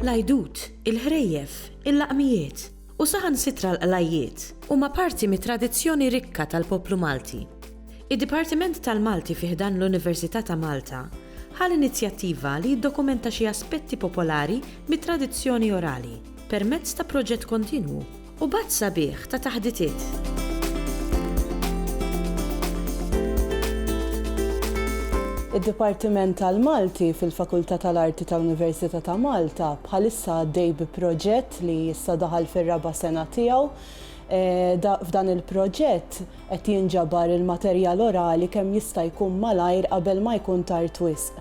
L-għajdut, il-ħrejjef, il-laqmijiet u saħansitra l-qalajiet huma parti mit-tradizzjoni rikka tal-poplu Malti. Id-Dipartiment tal-Malti fih dan l-Università ta' Malta ħal inizjattiva li jiddokumenta xi aspetti popolari mit-tradizzjoni orali permezz ta' proġett kontinwu u bazz sabiħ ta' taħditiet. Id-Dipartiment tal-Malti fil-Fakultà tal-Arti tal-Università ta' Malta bħalissa għaddej bi proġett li issa daħal fir-raba' sena tiegħu. F'dan il-proġett qed jinġabar il-materjal orali kemm jista' jkun malajr qabel ma jkun tard wisq.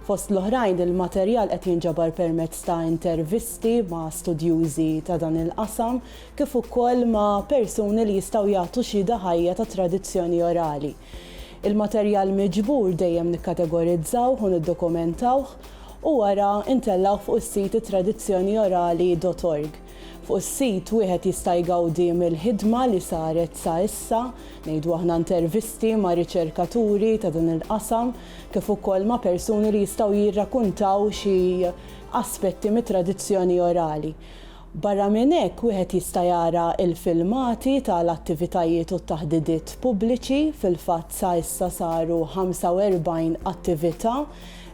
Fost l-oħrajn il-materjal qed jinġabar permezz ta' intervisti ma' studjużi ta' dan il-qasam kif ukoll ma' persuni li jistgħu jagħtu xi ħajja ta' tradizzjoni orali. Il-materjal miġbur dejjem nikkategorizzawh u niddokumentawh u wara intellgħu fuq is-sit it-Tradizzjoni.orali.org. Fuq is-sit wieħed jista' jgawdi mill-ħidma li saret sa issa, ngħidu aħna intervisti ma' riċerkaturi ta' dan il-qasam kif ukoll ma' persuni li jistgħu jirrakkuntaw xi aspetti mit-tradizzjoni orali. Barra minn hekk wieħed jista' jara il-filmati tal-attivitajiet u t-taħdidiet pubbliċi, fil-fatt sa issa saru 45 attività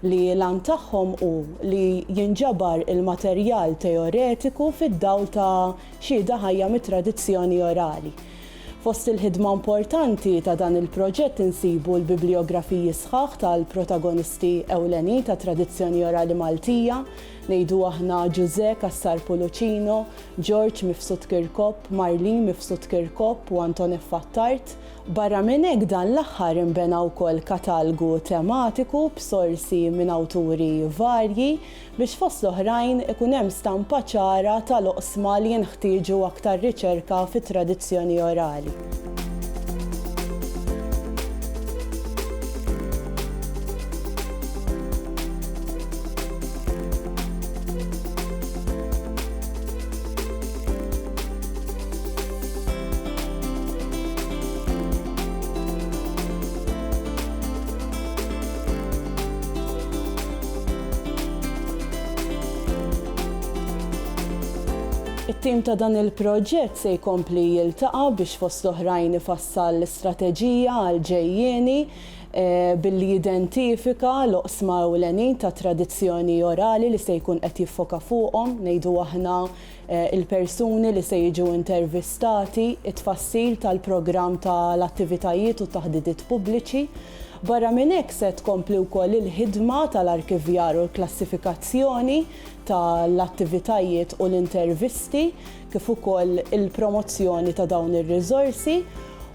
li l-għan tagħhom hu li jinġabar il-materjal teoretiku fid-dawl ta' xi ħajja mit-tradizzjoni orali. Fost il-ħidma importanti ta' dan il-proġett insibu l-bibliografiji sħaħ tal-protagonisti ewlenin ta' tradizzjoni orali Maltija, ngħidu aħna Giuseppe Cassar Pulucino, George Mifsud Kirkop, Marlene Mifsud Kirkop u Antoni Fattart. Barra minn hekk dan l-aħħar inbena wkoll katalgu tematiku b'sorsi minn awturi varji biex fost l-oħrajn ikun hemm stampa ċara tal-oqsma li jinħtieġu aktar riċerka fit-tradizzjoni orali. It-tim ta' dan il-proġett se jkompli jiltaqa' biex fost l-oħrajn ifassal l-istrateġija għal ġejjieni billi jidentifika l-oqsma ewlenin ta' tradizzjoni orali li se jkun qed jiffoka fuqhom, ngħidu aħna il-persuni li se jiġu intervistati, it-tfassil tal-programm tal-attivitajiet u taħdidiet pubbliċi. Barra minn hekk se tkompli wkoll il-ħidma tal-arkivjar u l-klassifikazzjoni tal-attivitajiet u l-intervisti kif ukoll il-promozzjoni ta' dawn ir-riżorsi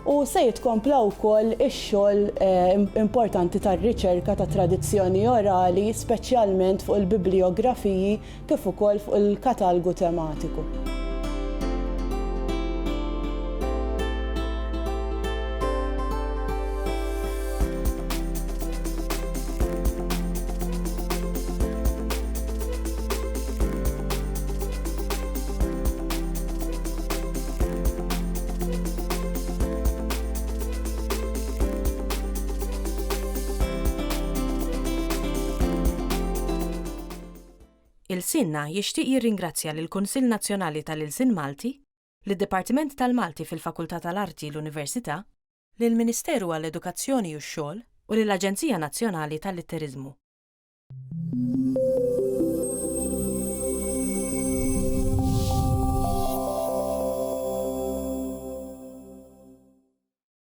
u se jitkompla wkoll ix-xogħol importanti tar-riċerka ta' tradizzjoni orali, speċjalment fuq il-bibliografiji kif ukoll fuq il-katalgu tematiku. Ilsienna jixtieq jirringrazzja lill-Kunsill Nazzjonali tal-Ilsien Malti, lid-Dipartiment tal-Malti fil-Fakultà tal-Arti l-Università, lill-Ministeru għall-Edukazzjoni u x-Xogħol u lill-Aġenzija Nazzjonali tal-Litteriżmu.